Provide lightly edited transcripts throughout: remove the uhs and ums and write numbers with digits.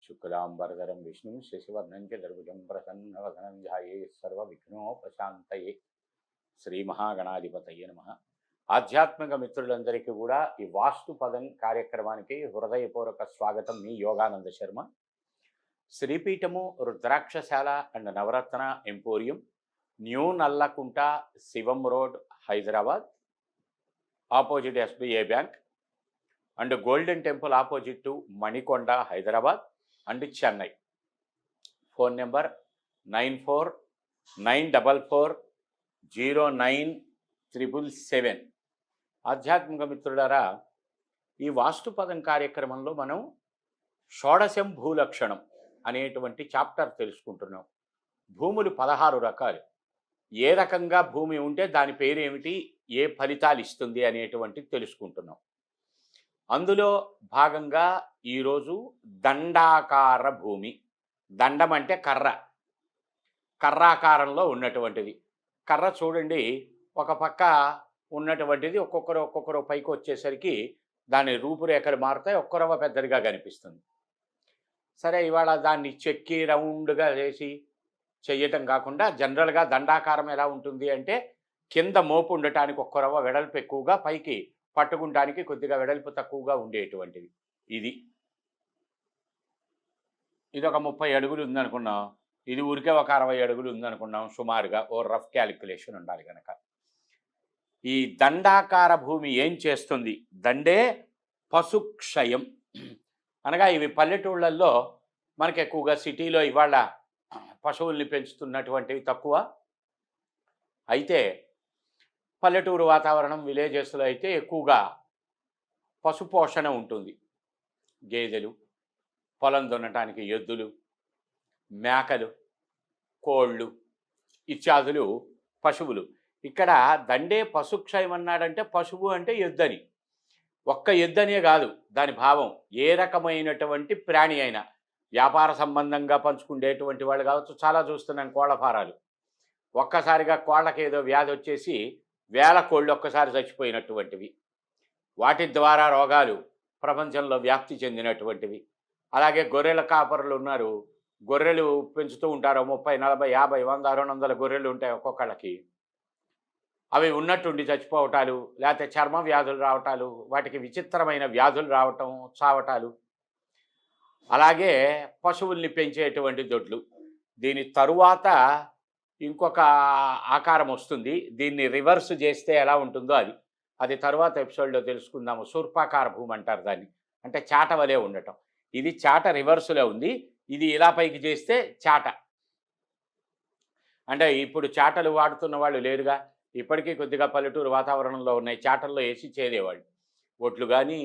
శుక్లాంబరధరం విష్ణుం శశివర్ణం చతుర్భుజం ప్రసన్నవదనం ధ్యాయేత్ సర్వవిఘ్నోపశాంతయే. శ్రీ మహాగణాధిపతయే నమః. ఆధ్యాత్మిక మిత్రులందరికీ కూడా ఈ వాస్తు పదం కార్యక్రమానికి హృదయపూర్వక స్వాగతం. మీ Yogananda Sharma. Sripeethamu Rudrakshashala and Navaratna emporium, New Nallakunta, Shivam road, Hyderabad, opposite SBI bank and golden temple opposite to Manikonda, Hyderabad and Chennai. Phone number 9494409777. ఆధ్యాత్మిక మిత్రులారా, ఈ వాస్తుపదం కార్యక్రమంలో మనం షోడశం భూలక్షణం అనేటువంటి చాప్టర్ తెలుసుకుంటున్నాం. భూములు 16 రకాలు. ఏ రకంగా భూమి ఉంటే దాని పేరు ఏమిటి, ఏ ఫలితాలు ఇస్తుంది అనేటువంటిది తెలుసుకుంటున్నాం. అందులో భాగంగా ఈరోజు దండాకార భూమి. దండం అంటే కర్ర, కర్రాకారంలో ఉన్నటువంటిది. కర్ర చూడండి, ఒక పక్క ఉన్నటువంటిది ఒక్కొక్కరు పైకి వచ్చేసరికి దాని రూపురేఖలు మారుతాయి, ఒక్కరవ పెద్దదిగా కనిపిస్తుంది. సరే, ఇవాళ దాన్ని చెక్కి రౌండ్గా చేసి చెయ్యటం కాకుండా జనరల్గా దండాకారం ఎలా ఉంటుంది అంటే కింద మోపు ఉండటానికి ఒక్కరవ వెడల్పు ఎక్కువగా, పైకి పట్టుకుంటానికి కొద్దిగా వెడల్పు తక్కువగా ఉండేటువంటిది. ఇది ఒక 30 అడుగులు ఉందనుకున్నాం, ఇది ఊరికే ఒక 60 అడుగులు ఉందనుకున్నాం సుమారుగా. ఓ రఫ్ క్యాలిక్యులేషన్ ఉండాలి కనుక. ఈ దండాకార భూమి ఏం చేస్తుంది? దండే పశుక్షయం అనగా ఇవి పల్లెటూళ్ళల్లో మనకి ఎక్కువగా, సిటీలో ఇవాళ పశువుల్ని పెంచుతున్నటువంటివి తక్కువ. అయితే పల్లెటూరు వాతావరణం, విలేజెస్లో అయితే ఎక్కువగా పశుపోషణ ఉంటుంది. గేదెలు, పొలం దున్నటానికి ఎద్దులు, మేకలు, కోళ్ళు ఇత్యాదులు పశువులు. ఇక్కడ దండే పశుక్షయం అన్నాడంటే పశువు అంటే ఎద్దని. ఒక్క ఎద్దనే కాదు దాని భావం. ఏ రకమైనటువంటి ప్రాణి అయినా, వ్యాపార సంబంధంగా పంచుకునేటువంటి వాళ్ళు కావచ్చు. చాలా చూస్తున్నాను కోళ్ల ఫారాలు. ఒక్కసారిగా కోళ్ళకి ఏదో వ్యాధి వచ్చేసి వేల కోళ్ళు ఒక్కసారి చచ్చిపోయినటువంటివి. వాటి ద్వారా రోగాలు ప్రపంచంలో వ్యాప్తి చెందినటువంటివి. అలాగే గొర్రెల కాపరులు ఉన్నారు, గొర్రెలు పెంచుతూ ఉంటారు. 30, 40, 50, 100, 200 గొర్రెలు ఉంటాయి ఒక్కొక్కళ్ళకి. అవి ఉన్నట్టుండి చచ్చిపోవటాలు, లేకపోతే చర్మ వ్యాధులు రావటాలు, వాటికి విచిత్రమైన వ్యాధులు రావటం, చావటాలు. అలాగే పశువుల్ని పెంచేటువంటి దొడ్లు. దీని తరువాత ఇంకొక ఆకారం వస్తుంది. దీన్ని రివర్స్ చేస్తే ఎలా ఉంటుందో అది తరువాత ఎపిసోడ్లో తెలుసుకుందాము. శూర్పాకార భూమి అంటారు దాన్ని. అంటే చాట వలె ఉండటం. ఇది చాట రివర్సులో ఉంది. ఇది ఇలా పైకి చేస్తే చాట. అంటే ఇప్పుడు చాటలు వాడుతున్న వాళ్ళు లేరుగా. ఇప్పటికీ కొద్దిగా పల్లెటూరు వాతావరణంలో ఉన్నాయి. చాటల్లో వేసి చేదేవాళ్ళు. ఒట్లు కానీ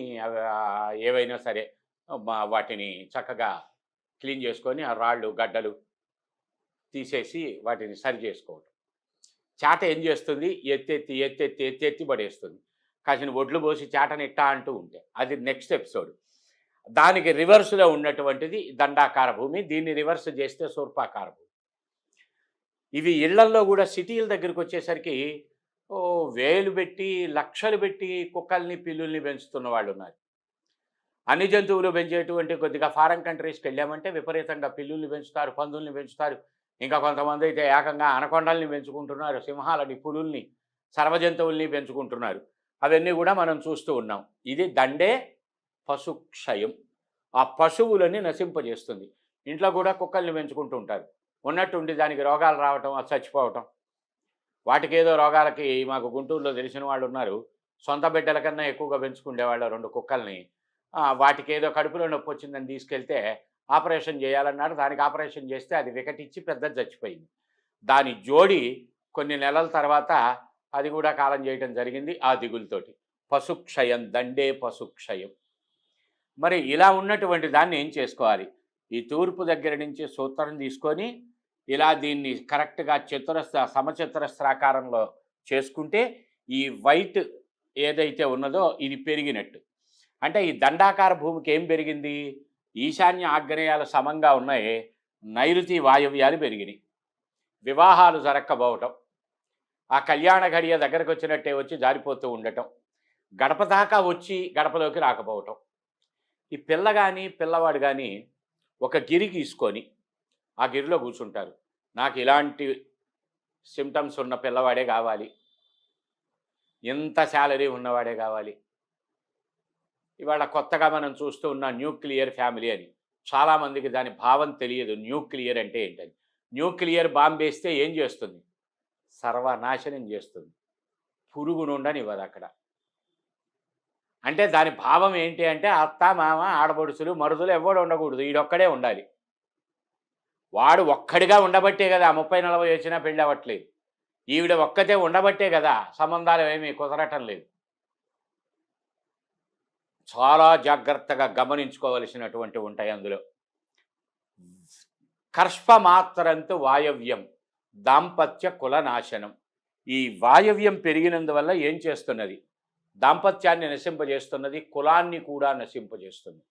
ఏవైనా సరే వాటిని చక్కగా క్లీన్ చేసుకొని ఆ రాళ్ళు గడ్డలు తీసేసి వాటిని సరి చేసుకోవటం. చాట ఏం చేస్తుంది? ఎత్తెత్తి పడేస్తుంది. కాసిన ఒడ్లు పోసి చాటని ఇట్టా అంటూ ఉంటే అది నెక్స్ట్ ఎపిసోడ్. దానికి రివర్స్లో ఉన్నటువంటిది దండాకార భూమి. దీన్ని రివర్స్ చేస్తే శూర్పాకార భూమి. ఇవి ఇళ్లల్లో కూడా సిటీల దగ్గరికి వచ్చేసరికి వేలు పెట్టి, లక్షలు పెట్టి కుక్కల్ని, పిల్లుల్ని పెంచుతున్న వాళ్ళు ఉన్నారు. అన్ని జంతువులు పెంచేటువంటి కొద్దిగా ఫారెన్ కంట్రీస్కి వెళ్ళామంటే విపరీతంగా పిల్లుల్ని పెంచుతారు, పందుల్ని పెంచుతారు. ఇంకా కొంతమంది అయితే ఏకంగా అనకొండల్ని పెంచుకుంటున్నారు, సింహాలని, పులుల్ని, సర్వజంతువుల్ని పెంచుకుంటున్నారు. అవన్నీ కూడా మనం చూస్తూ ఉన్నాం. ఇది దండే పశుక్షయం. ఆ పశువులని నశింపజేస్తుంది. ఇంట్లో కూడా కుక్కల్ని పెంచుకుంటూ ఉంటారు. ఉన్నట్టుండి దానికి రోగాలు రావటం, అది చచ్చిపోవటం. వాటికి ఏదో రోగాలకి, మాకు గుంటూరులో తెలిసిన వాళ్ళు ఉన్నారు, సొంత బిడ్డల కన్నా ఎక్కువగా పెంచుకునేవాళ్ళు 2 కుక్కల్ని. వాటికి ఏదో కడుపులో నొప్పి వచ్చిందని తీసుకెళ్తే ఆపరేషన్ చేయాలన్నారు. దానికి ఆపరేషన్ చేస్తే అది వికటించి పెద్దది చచ్చిపోయింది. దాని జోడి కొన్ని నెలల తర్వాత అది కూడా కాలం చేయటం జరిగింది ఆ దిగులతోటి. పశుక్షయం, దండే పశుక్షయం. మరి ఇలా ఉన్నటువంటి దాన్ని ఏం చేసుకోవాలి? ఈ తూర్పు దగ్గర నుంచి సూత్రం తీసుకొని ఇలా దీన్ని కరెక్ట్గా సమచతురస్రాకారంలో చేసుకుంటే ఈ వైట్ ఏదైతే ఉన్నదో ఇది పెరిగినట్టు. అంటే ఈ దండాకార భూమికి ఏం పెరిగింది? ఈశాన్య ఆగ్నేయాలు సమంగా ఉన్నాయి, నైరుతి వాయవ్యాలు పెరిగినాయి. వివాహాలు జరక్కపోవటం, ఆ కళ్యాణ ఘడియ దగ్గరకు వచ్చినట్టే వచ్చి జారిపోతూ ఉండటం, గడప దాకా వచ్చి గడపలోకి రాకపోవటం. ఈ పిల్ల కానీ పిల్లవాడు కానీ ఒక గిరి గీసుకొని ఆ గిరిలో కూర్చుంటారు. నాకు ఇలాంటి సిమ్టమ్స్ ఉన్న పిల్లవాడే కావాలి, ఇంత శాలరీ ఉన్నవాడే కావాలి. ఇవాళ కొత్తగా మనం చూస్తూ ఉన్న న్యూక్లియర్ ఫ్యామిలీ అని. చాలామందికి దాని భావం తెలియదు. న్యూక్లియర్ అంటే ఏంటని. న్యూక్లియర్ బాంబు వేస్తే ఏం చేస్తుంది? సర్వనాశనం చేస్తుంది. పురుగునుండనివ్వదు అక్కడ. అంటే దాని భావం ఏంటి అంటే అత్త, మామ, ఆడపడుచులు, మరుదులు ఎవ్వడు ఉండకూడదు, ఈడొక్కడే ఉండాలి. వాడు ఒక్కడిగా ఉండబట్టే కదా 30-40 వచ్చినా పెళ్ళి అవ్వట్లేదు. ఈవిడ ఒక్కతే ఉండబట్టే కదా సంబంధాలు ఏమీ కుదరటం లేదు. చాలా జాగ్రత్తగా గమనించుకోవలసినటువంటి ఉంటాయి అందులో. కర్ష్పమాత్రంతు వాయవ్యం దాంపత్య కులనాశనం. ఈ వాయవ్యం పెరిగినందువల్ల ఏం చేస్తున్నది? దాంపత్యాన్ని నశింపజేస్తున్నది, కులాన్ని కూడా నశింపజేస్తుంది.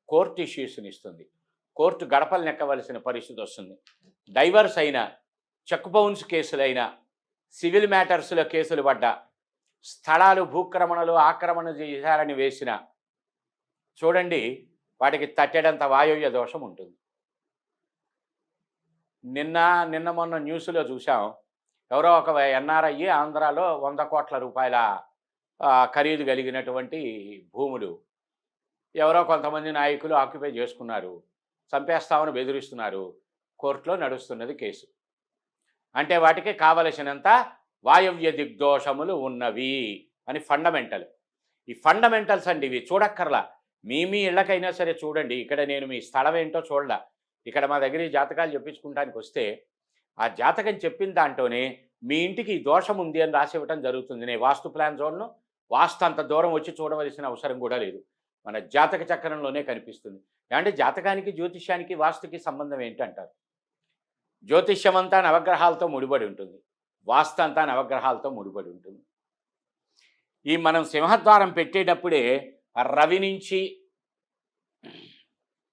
కోర్టు ఇష్యూస్ని ఇస్తుంది. కోర్టు గడపలు నెక్కవలసిన పరిస్థితి వస్తుంది. డైవర్స్ అయినా, చెక్ బౌన్స్ కేసులైనా, సివిల్ మ్యాటర్స్లో కేసులు పడ్డా, స్థలాలు భూక్రమణలు ఆక్రమణ చేశారని వేసిన చూడండి, వాటికి తట్టేడంత వాయువ్య దోషం ఉంటుంది. నిన్న మొన్న న్యూస్లో చూసాం, ఎవరో ఒక ఎన్ఆర్ఐ ఆంధ్రాలో 100 కోట్ల రూపాయల ఖరీదు కలిగినటువంటి భూములు ఎవరో కొంతమంది నాయకులు ఆక్యుపై చేసుకున్నారు, చంపేస్తామని బెదిరిస్తున్నారు. కోర్టులో నడుస్తున్నది కేసు. అంటే వాటికి కావలసినంత వాయవ్య దిగ్దోషములు ఉన్నవి అని ఫండమెంటల్. ఈ ఫండమెంటల్స్ అండి ఇవి, చూడక్కర్లా. మీ ఇళ్ళకైనా సరే చూడండి. ఇక్కడ నేను మీ స్థలం ఏంటో చూడలా. ఇక్కడ మా దగ్గర ఈ జాతకాలు చెప్పించుకుంటానికి వస్తే ఆ జాతకం చెప్పిన దాంట్లోనే మీ ఇంటికి ఈ దోషం ఉంది అని రాసి ఇవ్వటం జరుగుతుంది. నేను వాస్తు ప్లాన్ చూడను, వాస్తు అంత దూరం వచ్చి చూడవలసిన అవసరం కూడా లేదు. మన జాతక చక్రంలోనే కనిపిస్తుంది. అంటే జాతకానికి జ్యోతిష్యానికి వాస్తుకి సంబంధం ఏంటంటారు? జ్యోతిష్యం అంతా నవగ్రహాలతో ముడిపడి ఉంటుంది, వాస్తు అంతా నవగ్రహాలతో ముడిపడి ఉంటుంది. ఈ మనం సింహద్వారం పెట్టేటప్పుడే రవి నుంచి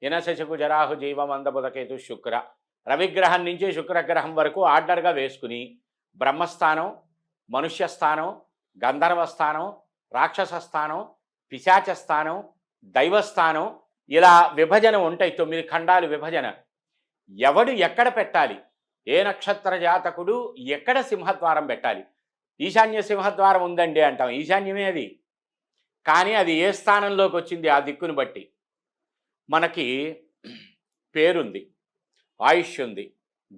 ఇనశశకు జరాహు జీవం అందబుధకేతు శుక్ర, రవిగ్రహం నుంచి శుక్రగ్రహం వరకు ఆర్డర్గా వేసుకుని బ్రహ్మస్థానం, మనుష్యస్థానం, గంధర్వస్థానం, రాక్షస స్థానం, పిశాచ స్థానం, దైవస్థానం, ఇలా విభజన ఉంటాయి. 9 ఖండాలు విభజన. ఎవడు ఎక్కడ పెట్టాలి, ఏ నక్షత్ర జాతకుడు ఎక్కడ సింహద్వారం పెట్టాలి? ఈశాన్య సింహద్వారం ఉందండి అంటాం, ఈశాన్యమే అది. కానీ అది ఏ స్థానంలోకి వచ్చింది ఆ దిక్కును బట్టి మనకి పేరుంది, ఆయుష్ ఉంది,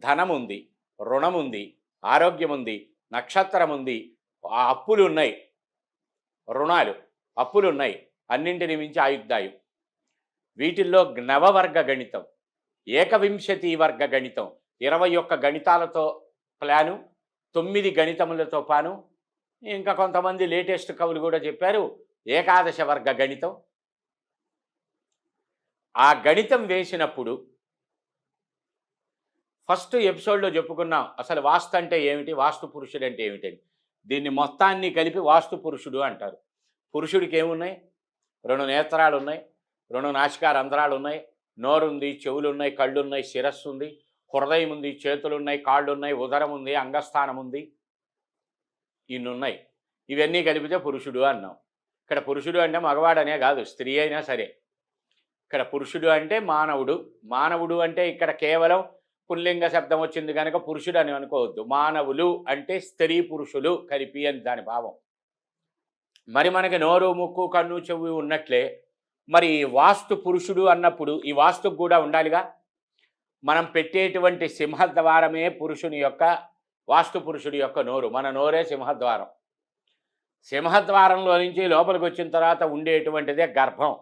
ధనం ఉంది, రుణం ఉంది, ఆరోగ్యం ఉంది, నక్షత్రం ఉంది, అప్పులు ఉన్నాయి, రుణాలు అప్పులు ఉన్నాయి, అన్నింటిని మించి ఆయుర్దాయం. వీటిల్లో నవవర్గ గణితం, ఏకవింశతి వర్గ గణితం, 21 గణితాలతో ప్లాను, 9 గణితములతో పాను, ఇంకా కొంతమంది లేటెస్ట్ కవులు కూడా చెప్పారు ఏకాదశ వర్గ గణితం. ఆ గణితం వేసినప్పుడు ఫస్ట్ ఎపిసోడ్లో చెప్పుకున్నాం అసలు వాస్తు అంటే ఏమిటి, వాస్తు పురుషుడు అంటే ఏమిటని. దీన్ని మొత్తాన్ని కలిపి వాస్తు పురుషుడు అంటారు. పురుషుడికి ఏమున్నాయి? 2 నేత్రాలు ఉన్నాయి, 2 నాసికా రంధ్రాలు ఉన్నాయి, నోరుంది, చెవులున్నాయి, కళ్ళున్నాయి, శిరస్సు ఉంది, హృదయం ఉంది, చేతులున్నాయి, కాళ్ళున్నాయి, ఉదరం ఉంది, అంగస్థానం ఉంది, ఇన్నున్నాయి. ఇవన్నీ కలిపితే పురుషుడు అన్నాం. ఇక్కడ పురుషుడు అంటే మగవాడనే కాదు, స్త్రీ అయినా సరే. ఇక్కడ పురుషుడు అంటే మానవుడు. మానవుడు అంటే ఇక్కడ కేవలం పుల్లింగ శబ్దం వచ్చింది కనుక పురుషుడు అని అనుకోవద్దు. మానవులు అంటే స్త్రీ పురుషులు కలిపి అని దాని భావం. మరి మనకి నోరు, ముక్కు, కన్ను, చెవి ఉన్నట్లే మరి వాస్తు పురుషుడు అన్నప్పుడు ఈ వాస్తుకు కూడా ఉండాలిగా. మనం పెట్టేటువంటి సింహద్వారమే పురుషుని యొక్క, వాస్తు పురుషుడి యొక్క నోరు. మన నోరే సింహద్వారం. సింహద్వారంలో నుంచి లోపలికి వచ్చిన తర్వాత ఉండేటువంటిదే గర్భం.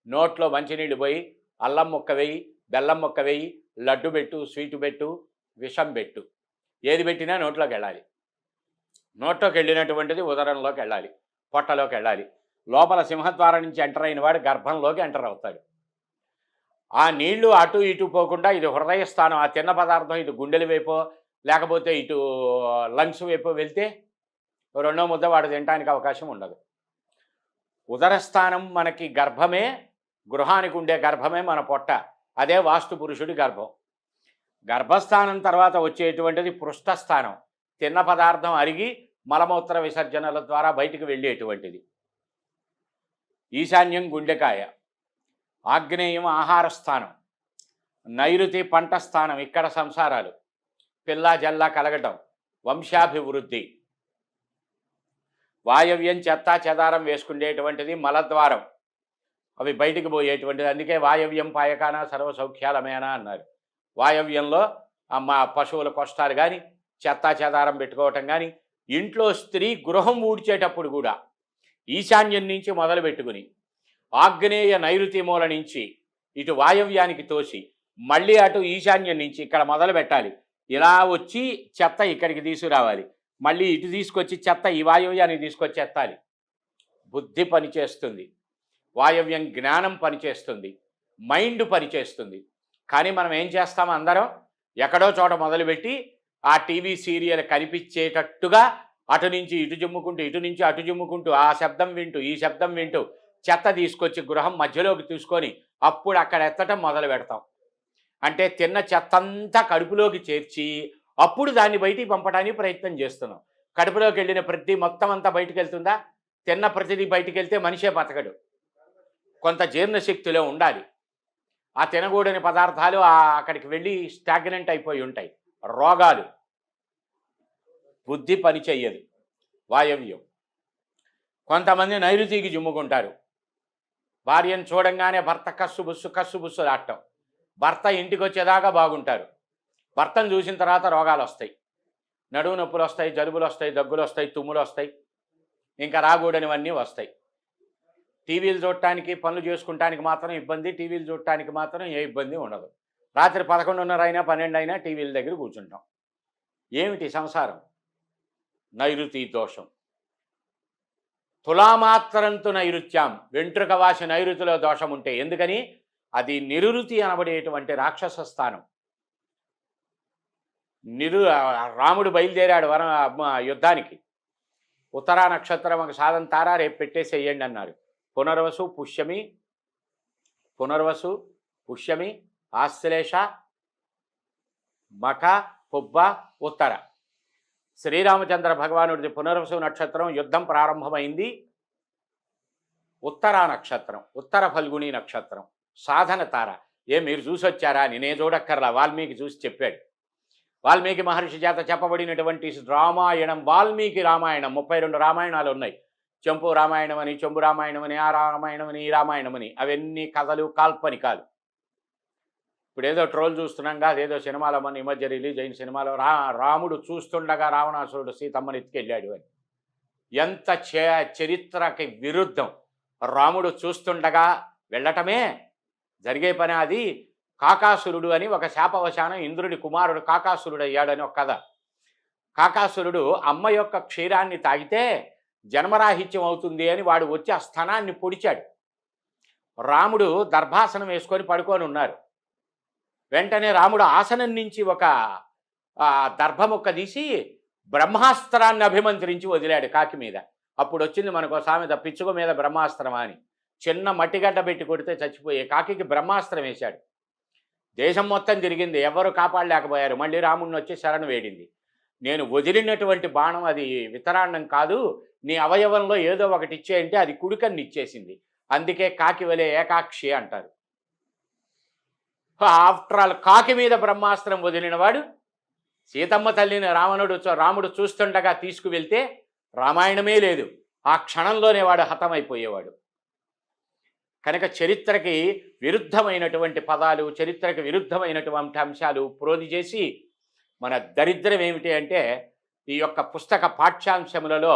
నోట్లో మంచినీళ్ళు పోయి అల్లం ముక్క వేయి, బెల్లం ముక్క వేయి, లడ్డు పెట్టు, స్వీటు పెట్టు, విషం పెట్టు, ఏది పెట్టినా నోట్లోకి వెళ్ళాలి. నోట్లోకి వెళ్ళినటువంటిది ఉదరంలోకి వెళ్ళాలి, పొట్టలోకి వెళ్ళాలి. లోపల సింహద్వారం నుంచి ఎంటర్ అయిన వాడు గర్భంలోకి ఎంటర్ అవుతాడు. ఆ నీళ్లు అటు ఇటు పోకుండా ఇది హృదయ స్థానం, ఆ తిన్న పదార్థం ఇటు గుండెల వైపో లేకపోతే ఇటు లంగ్స్ వైపో వెళ్తే 2వ ముద్ద వాడు తినడానికి అవకాశం ఉండదు. ఉదరస్థానం మనకి గర్భమే, గృహానికి ఉండే గర్భమే మన పొట్ట, అదే వాస్తు పురుషుడి గర్భం. గర్భస్థానం తర్వాత వచ్చేటువంటిది పృష్ఠస్థానం, తిన్న పదార్థం అరిగి మలమూత్ర విసర్జనల ద్వారా బయటికి వెళ్ళేటువంటిది. ఈశాన్యం గుండెకాయ, ఆగ్నేయం ఆహార స్థానం, నైరుతి పంట స్థానం, ఇక్కడ సంసారాలు, పిల్లా జల్లా కలగటం, వంశాభివృద్ధి. వాయవ్యం చెత్తా చెదారం వేసుకునేటువంటిది మలద్వారం, అవి బయటికి పోయేటువంటిది. అందుకే వాయవ్యం పాయకాన సర్వ సౌఖ్యాలమేనా అన్నారు. వాయవ్యంలో మా పశువుల కొష్టాలు కానీ, చెత్తా చెదారం పెట్టుకోవటం కానీ, ఇంట్లో స్త్రీ గృహం ఊడ్చేటప్పుడు కూడా ఈశాన్యం నుంచి మొదలు పెట్టుకుని ఆగ్నేయ నైరుతి మూల నుంచి ఇటు వాయవ్యానికి తోసి మళ్ళీ అటు ఈశాన్యం నుంచి ఇక్కడ మొదలు పెట్టాలి. ఇలా వచ్చి చెత్త ఇక్కడికి తీసుకురావాలి, మళ్ళీ ఇటు తీసుకొచ్చి చెత్త ఈ వాయవ్యానికి తీసుకొచ్చి ఎత్తాలి. బుద్ధి పనిచేస్తుంది, వాయవ్యం జ్ఞానం పనిచేస్తుంది, మైండ్ పనిచేస్తుంది. కానీ మనం ఏం చేస్తామో అందరం ఎక్కడో చోట మొదలుపెట్టి ఆ టీవీ సీరియల్ కనిపించేటట్టుగా అటు నుంచి ఇటు జుమ్ముకుంటూ, ఇటు నుంచి అటు జుమ్ముకుంటూ, ఆ శబ్దం వింటూ ఈ శబ్దం వింటూ చెత్త తీసుకొచ్చి గృహం మధ్యలోకి తీసుకొని అప్పుడు అక్కడ ఎత్తటం మొదలు పెడతాం. అంటే తిన్న చెత్తంతా కడుపులోకి చేర్చి అప్పుడు దాన్ని బయటికి పంపడానికి ప్రయత్నం చేస్తున్నాం. కడుపులోకి వెళ్ళిన ప్రతి మొత్తం అంతా బయటికి వెళ్తుందా? తిన్న ప్రతిదీ బయటికి వెళ్తే మనిషే బతకడు. కొంత జీర్ణశక్తిలో ఉండాలి. ఆ తినకూడని పదార్థాలు అక్కడికి వెళ్ళి స్టాగ్నెంట్ అయిపోయి ఉంటాయి, రోగాలు. బుద్ధి పని చెయ్యదు, వాయవ్యం. కొంతమంది నైరుతికి జుమ్ముకుంటారు. భార్యను చూడంగానే భర్త కస్సుబుస్సు దాటం. భర్త ఇంటికి వచ్చేదాకా బాగుంటారు. భర్తను చూసిన తర్వాత రోగాలు వస్తాయి, నడువు నొప్పులు వస్తాయి, జలుబులు వస్తాయి, దగ్గులు వస్తాయి, తుమ్ములు వస్తాయి, ఇంకా రాకూడనివన్నీ వస్తాయి. టీవీలు చూడటానికి, పనులు చేసుకుంటానికి మాత్రం ఇబ్బంది, టీవీలు చూడటానికి మాత్రం ఏ ఇబ్బంది ఉండదు. రాత్రి 11:30 అయినా 12 అయినా టీవీల దగ్గర కూర్చుంటాం. ఏమిటి సంసారం? నైరుతి దోషం. తులామాత్రంతు నైరుత్యం, వెంట్రుక వాసి నైరుతిలో దోషం ఉంటే. ఎందుకని? అది నిరుతి అనబడేటువంటి రాక్షస స్థానం. రాముడు బయలుదేరాడు యుద్ధానికి. ఉత్తరా నక్షత్రం ఒక సాధన తారా రేపు పెట్టేసేయండి అన్నారు. పునర్వసు పుష్యమి ఆశ్లేష మఖ పుబ్బ ఉత్తర. శ్రీరామచంద్ర భగవానుడిది పునర్వసు నక్షత్రం. యుద్ధం ప్రారంభమైంది. ఉత్తరా నక్షత్రం, ఉత్తర ఫల్గుణి నక్షత్రం, సాధన తార. మీరు చూసి వచ్చారా? నేనే చూడక్కర్లా, వాల్మీకి చూసి చెప్పాడు. వాల్మీకి మహర్షి చేత చెప్పబడినటువంటి రామాయణం, వాల్మీకి రామాయణం. 32 రామాయణాలు ఉన్నాయి. చెంపు రామాయణం అని, చెంబు రామాయణం అని, ఆ రామాయణం అని, ఈ రామాయణం అని. అవన్నీ కథలు, కాల్పనికాలు. ఇప్పుడు ఏదో ట్రోల్ చూస్తున్నాం కాదు, ఏదో సినిమాలో మన ఈ మధ్య రిలీజ్ అయిన సినిమాలో రాముడు చూస్తుండగా రావణాసురుడు సీతమ్మని ఎత్తుకెళ్ళాడు అని. ఎంత చరిత్రకి విరుద్ధం. రాముడు చూస్తుండగా వెళ్ళటమే జరిగే పని. అది కాకాసురుడు అని ఒక శాపవశాన ఇంద్రుడి కుమారుడు కాకాసురుడు అయ్యాడని ఒక కథ. కాకాసురుడు అమ్మ యొక్క క్షీరాన్ని తాగితే జన్మరాహిత్యం అవుతుంది అని వాడు వచ్చి ఆ స్థనాన్ని పొడిచాడు. రాముడు దర్భాసనం వేసుకొని పడుకొని ఉన్నారు. వెంటనే రాముడు ఆసనం నుంచి ఒక దర్భముక్క తీసి బ్రహ్మాస్త్రాన్ని అభిమంత్రించి వదిలాడు కాకి మీద. అప్పుడు వచ్చింది మనకు సామెత, పిచ్చుక మీద బ్రహ్మాస్త్రమా అని. చిన్న మట్టిగడ్డ పెట్టి కొడితే చచ్చిపోయే కాకికి బ్రహ్మాస్త్రం వేశాడు. దేశం మొత్తం తిరిగింది, ఎవరు కాపాడలేకపోయారు. మళ్ళీ రాముడిని వచ్చి శరణు వేడింది. నేను వదిలినటువంటి బాణం అది వితరాండం కాదు, నీ అవయవంలో ఏదో ఒకటి ఇచ్చేయంటే అది కుడికన్ను ఇచ్చేసింది. అందుకే కాకి వలె ఏకాక్షి అంటారు. ఆఫ్టర్ ఆల్ కాకి మీద బ్రహ్మాస్త్రం వదిలినవాడు సీతమ్మ తల్లిని రాముడు చూస్తుండగా తీసుకువెళ్తే రామాయణమే లేదు. ఆ క్షణంలోనే వాడు హతమైపోయేవాడు. కనుక చరిత్రకి విరుద్ధమైనటువంటి పదాలు, చరిత్రకి విరుద్ధమైనటువంటి అంశాలు ప్రోధి చేసి మన దరిద్రం ఏమిటి అంటే, ఈ యొక్క పుస్తక పాఠ్యాంశములలో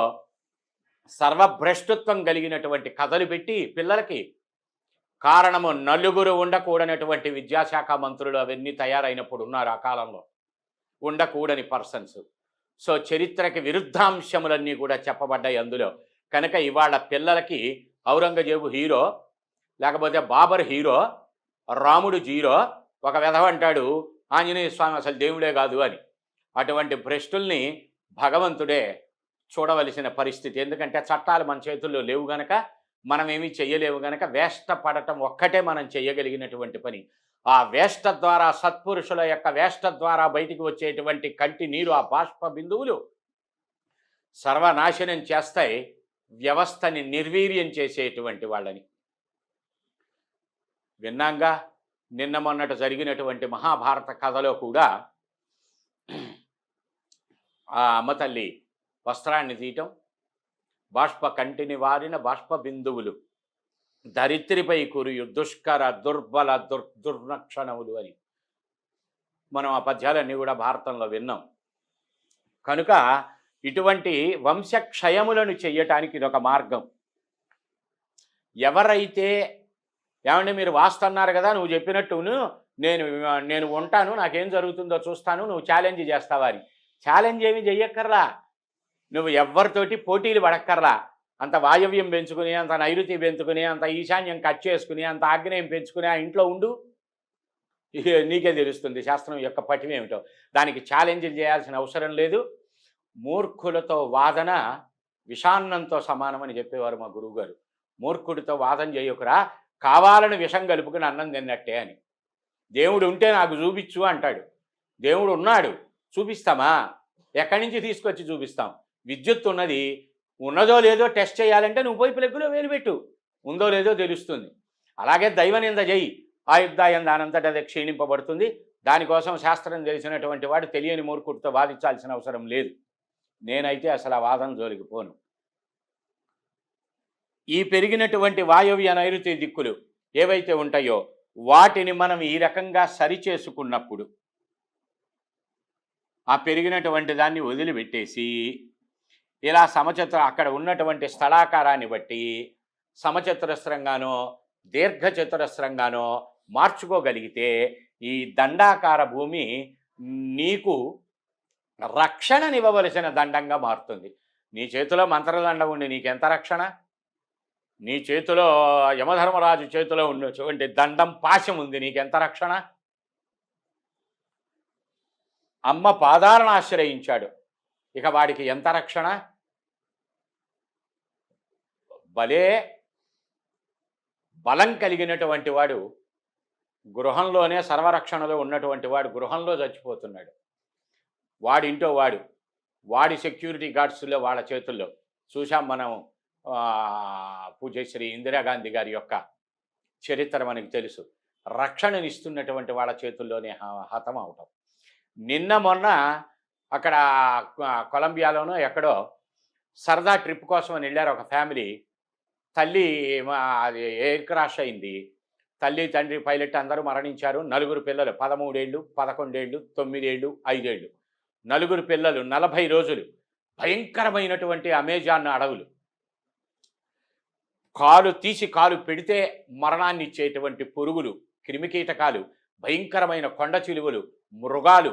సర్వభ్రష్టత్వం కలిగినటువంటి కథలు పెట్టి పిల్లలకి, కారణము నలుగురు ఉండకూడనటువంటి విద్యాశాఖ మంత్రులు అవన్నీ తయారైనప్పుడు ఉన్నారు ఆ కాలంలో, ఉండకూడని పర్సన్స్. సో చరిత్రకి విరుద్ధాంశములన్నీ కూడా చెప్పబడ్డాయి అందులో. కనుక ఇవాళ పిల్లలకి ఔరంగజేబు హీరో, లేకపోతే బాబర్ హీరో, రాముడు జీరో. ఒక వెధవ అంటాడు ఆంజనేయ స్వామి అసలు దేవుడే కాదు అని. అటువంటి భ్రష్టుల్ని భగవంతుడే చూడవలసిన పరిస్థితి. ఎందుకంటే చట్టాలు మన చేతుల్లో లేవు గనక, మనమేమీ చెయ్యలేవు గనక వేష్ట పడటం ఒక్కటే మనం చెయ్యగలిగినటువంటి పని. ఆ వేష్ట ద్వారా, సత్పురుషుల యొక్క వేష్ట ద్వారా బయటికి వచ్చేటువంటి కంటి నీరు, ఆ బాష్ప బిందువులు సర్వనాశనం చేస్తాయి వ్యవస్థని నిర్వీర్యం చేసేటువంటి వాళ్ళని. విన్నాంగా నిన్న మొన్నట జరిగినటువంటి మహాభారత కథలో కూడా ఆ అమ్మ తల్లి వస్త్రాన్ని తీయటం, బాష్ప కంటిని వారిన బాష్ప బిందువులు ధరిత్రిపై కురియు దుష్కర దుర్బల దుర్లక్షణములు అని మనం ఆ పద్యాలన్నీ కూడా భారతంలో విన్నాం. కనుక ఇటువంటి వంశక్షయములను చెయ్యటానికి ఇదొక మార్గం. ఎవరైతే ఏమంటే మీరు వాస్తన్నారు కదా, నువ్వు చెప్పినట్టును నేను ఉంటాను, నాకేం జరుగుతుందో చూస్తాను, నువ్వు ఛాలెంజ్ చేస్తావా అని. ఛాలెంజ్ ఏమి చెయ్యక్కర్లా, నువ్వు ఎవరితోటి పోటీలు పడక్కర్లా. అంత వాయవ్యం పెంచుకుని, అంత నైరుతి పెంచుకుని, అంత ఈశాన్యం కట్ చేసుకుని, అంత ఆగ్నేయం పెంచుకుని ఆ ఇంట్లో ఉండు, నీకే తెలుస్తుంది శాస్త్రం యొక్క పటిమేమిటో. దానికి ఛాలెంజ్లు చేయాల్సిన అవసరం లేదు. మూర్ఖులతో వాదన విషాన్నంతో సమానమని చెప్పేవారు మా గురువుగారు. మూర్ఖుడితో వాదన చేయకురా, కావాలని విషం కలుపుకుని అన్నం తిన్నట్టే అని. దేవుడు ఉంటే నాకు చూపించు అంటాడు. దేవుడు ఉన్నాడు, చూపిస్తామా? ఎక్కడి నుంచి తీసుకొచ్చి చూపిస్తాం? విద్యుత్ ఉన్నది, ఉన్నదో లేదో టెస్ట్ చేయాలంటే నువ్వు పోయి ప్లగ్గులో వేలు పెట్టు, ఉందో లేదో తెలుస్తుంది. అలాగే దైవనింద చెయ్యి, ఆయుర్దాయందానంతట అది క్షీణింపబడుతుంది. దానికోసం శాస్త్రం తెలిసినటువంటి వాడు తెలియని మూర్ఖుడితో వాదించాల్సిన అవసరం లేదు. నేనైతే అసలు ఆ వాదన జోలికి పోను. ఈ పెరిగినటువంటి వాయవ్య నైరుతి దిక్కులు ఏవైతే ఉంటాయో వాటిని మనం ఈ రకంగా సరిచేసుకున్నప్పుడు ఆ పెరిగినటువంటి దాన్ని వదిలిపెట్టేసి ఇలా అక్కడ ఉన్నటువంటి స్థలాకారాన్ని బట్టి సమచతురస్రంగానో దీర్ఘచతురస్రంగానో మార్చుకోగలిగితే ఈ దండాకార భూమి నీకు రక్షణనివ్వవలసిన దండంగా మారుతుంది. నీ చేతిలో మంత్రదండం ఉండి నీకెంత రక్షణ? నీ చేతిలో యమధర్మరాజు చేతిలో ఉన్నటువంటి దండం పాశం ఉంది, నీకెంత రక్షణ? అమ్మ పాదాలను ఆశ్రయించాడు, ఇక వాడికి ఎంత రక్షణ? భలే బలం కలిగినటువంటి వాడు గృహంలోనే సర్వరక్షణలో ఉన్నటువంటి వాడు గృహంలో చచ్చిపోతున్నాడు. వాడింటో వాడి సెక్యూరిటీ గార్డ్స్లో వాళ్ళ చేతుల్లో చూసాం మనం. పూజ్యశ్రీ ఇందిరాగాంధీ గారి యొక్క చరిత్ర మనకు తెలుసు. రక్షణనిస్తున్నటువంటి వాళ్ళ చేతుల్లోనే హతం అవటం. నిన్న మొన్న అక్కడ కొలంబియాలోనో ఎక్కడో సరదా ట్రిప్ కోసం అని వెళ్ళారు ఒక ఫ్యామిలీ. తల్లి అది ఎయిర్ క్రాష్ అయింది. తల్లి తండ్రి పైలట్ అందరూ మరణించారు. 4 పిల్లలు, 13 ఏళ్ళు, 11 ఏళ్ళు, 9 ఏళ్ళు, 5 ఏళ్ళు, 4 పిల్లలు. 40 రోజులు భయంకరమైనటువంటి అమెజాన్ అడవులు. కాలు తీసి కాలు పెడితే మరణాన్ని ఇచ్చేటువంటి పురుగులు, క్రిమికీటకాలు, భయంకరమైన కొండ చిలువలు, మృగాలు,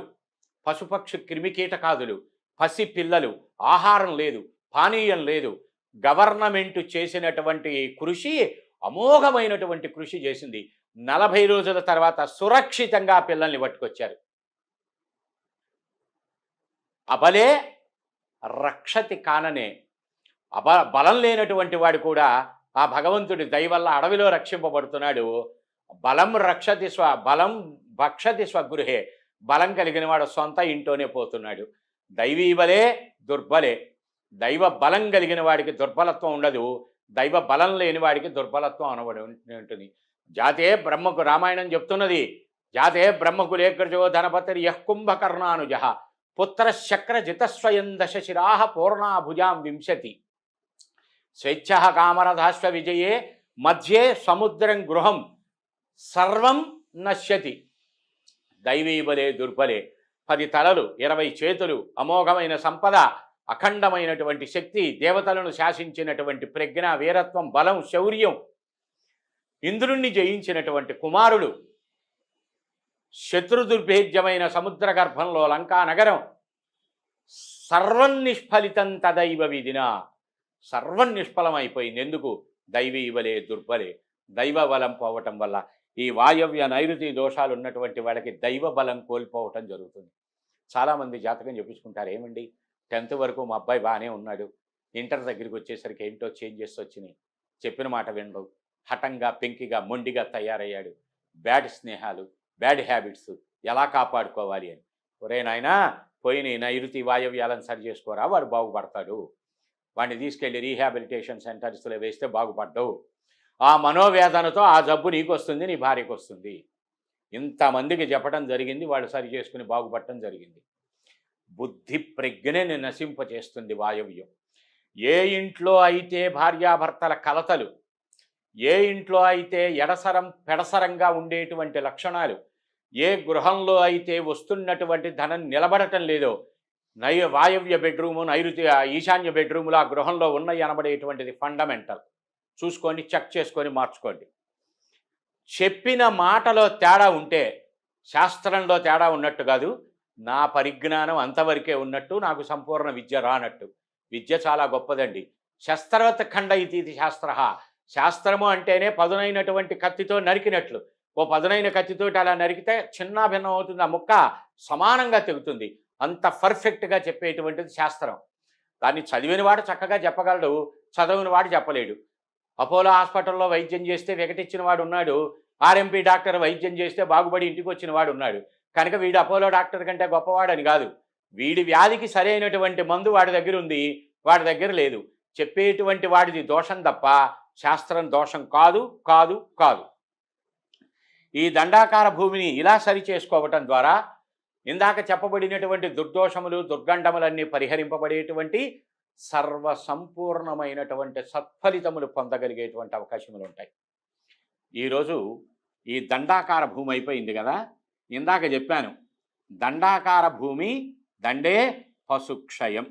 పశుపక్షి క్రిమికీటకాదులు, పసి పిల్లలు, ఆహారం లేదు, పానీయం లేదు. గవర్నమెంట్ చేసినటువంటి కృషి అమోఘమైనటువంటి కృషి చేసింది. 40 రోజుల తర్వాత సురక్షితంగా పిల్లల్ని పట్టుకొచ్చారు. అబలే రక్షతి కాననే. బలం లేనటువంటి వాడు కూడా ఆ భగవంతుడి దయ వల్ల అడవిలో రక్షింపబడుతున్నాడు. బలం భక్షతి స్వగృహే. బలం కలిగిన వాడు సొంత ఇంట్లోనే పోతున్నాడు. దైవీ బలే దుర్బలే. దైవ బలం కలిగిన వాడికి దుర్బలత్వం ఉండదు, దైవ బలం లేని వాడికి దుర్బలత్వం అనబడి ఉంటుంది. జాతే బ్రహ్మకు రామాయణం చెప్తున్నది. జాతే బ్రహ్మకు లేఖజో ధనపతిర్ యః కుంభకర్ణానుజ పుత్రశక్ర జితస్వయం దశశిరాహ పూర్ణాభుజాం వింశతి స్వేచ్ఛ కామరధాశ్వ విజయే మధ్యే సముద్రం గృహం సర్వం నశ్యతి. దైవీ బలే దుర్బలే. 10 తలలు, 20 చేతులు, అమోఘమైన సంపద, అఖండమైనటువంటి శక్తి, దేవతలను శాసించినటువంటి ప్రజ్ఞ, వీరత్వం, బలం, శౌర్యం, ఇంద్రుణ్ణి జయించినటువంటి కుమారుడు, శత్రుదుర్భేద్యమైన సముద్ర గర్భంలో లంకా నగరం, సర్వం నిష్ఫలితం తదైవ విధిన. సర్వం నిష్ఫలమైపోయింది. ఎందుకు? దైవీ బలే దుర్బలే. దైవ బలం పోవటం వల్ల ఈ వాయవ్య నైరుతి దోషాలు ఉన్నటువంటి వాళ్ళకి దైవ బలం కోల్పోవటం జరుగుతుంది. చాలామంది జాతకం చెప్పించుకుంటారు, ఏమండి 10th వరకు మా అబ్బాయి బాగానే ఉన్నాడు, ఇంటర్ దగ్గరికి వచ్చేసరికి ఏమిటో చేంజెస్ వచ్చినాయి, చెప్పిన మాట వినడు, హఠంగా పెంకిగా మొండిగా తయారయ్యాడు, బ్యాడ్ స్నేహాలు, బ్యాడ్ హ్యాబిట్స్, ఎలా కాపాడుకోవాలి అని. ఒరే నాయనా, పోయిన నైరుతి వాయవ్యాలను సరి చేసుకోరా, వాడు బాగుపడతాడు. వాడిని తీసుకెళ్ళి రీహాబిలిటేషన్ సెంటర్స్లో వేస్తే బాగుపడ్డావు. ఆ మనోవేదనతో ఆ జబ్బు నీకు వస్తుంది, నీ భార్యకు వస్తుంది. ఇంతమందికి చెప్పడం జరిగింది, వాళ్ళు సరి చేసుకుని బాగుపడటం జరిగింది. బుద్ధి ప్రజ్ఞని నశింపచేస్తుంది వాయవ్యం. ఏ ఇంట్లో అయితే భార్యాభర్తల కలతలు, ఏ ఇంట్లో అయితే పెడసరంగా ఉండేటువంటి లక్షణాలు, ఏ గృహంలో అయితే వస్తున్నటువంటి ధనం నిలబడటం లేదో, వాయవ్య బెడ్రూము, ఈశాన్య బెడ్రూములు ఆ గృహంలో ఉన్నాయి అనబడేటువంటిది ఫండమెంటల్. చూసుకోండి, చెక్ చేసుకొని మార్చుకోండి. చెప్పిన మాటలో తేడా ఉంటే శాస్త్రంలో తేడా ఉన్నట్టు కాదు, నా పరిజ్ఞానం అంతవరకే ఉన్నట్టు, నాకు సంపూర్ణ విద్య రానట్టు. విద్య చాలా గొప్పదండి. శస్త్రవత్ ఖండయితి శాస్త్ర. శాస్త్రము అంటేనే పదునైనటువంటి కత్తితో నరికినట్లు. ఓ పదునైన కత్తితోటి అలా నరికితే చిన్న భిన్నం అవుతుంది, ఆ ముక్క సమానంగా తెగుతుంది. అంత పర్ఫెక్ట్గా చెప్పేటువంటిది శాస్త్రం. దాన్ని చదివినవాడు చక్కగా చెప్పగలడు, చదవని వాడు చెప్పలేడు. అపోలో హాస్పిటల్లో వైద్యం చేస్తే వికటిచ్చిన వాడు ఉన్నాడు, ఆర్ఎంపీ డాక్టర్ వైద్యం చేస్తే బాగుపడి ఇంటికి వచ్చిన వాడు ఉన్నాడు. కనుక వీడు అపోలో డాక్టర్ కంటే గొప్పవాడని కాదు, వీడి వ్యాధికి సరైనటువంటి మందు వాడి దగ్గర ఉంది, వాడి దగ్గర లేదు. చెప్పేటువంటి వాడిది దోషం తప్ప శాస్త్రం దోషం కాదు కాదు కాదు. ఈ దండాకార భూమిని ఇలా సరి చేసుకోవటం ద్వారా ఇందాక చెప్పబడినటువంటి దుర్దోషములు, దుర్గండములన్నీ పరిహరింపబడేటువంటి సర్వసంపూర్ణమైనటువంటి సత్ఫలితములు పొందగలిగేటువంటి అవకాశములు ఉంటాయి. ఈరోజు ఈ దండాకార భూమి అయిపోయింది కదా. ఇందాక చెప్పాను, దండాకార భూమి దండే పశుక్షయం.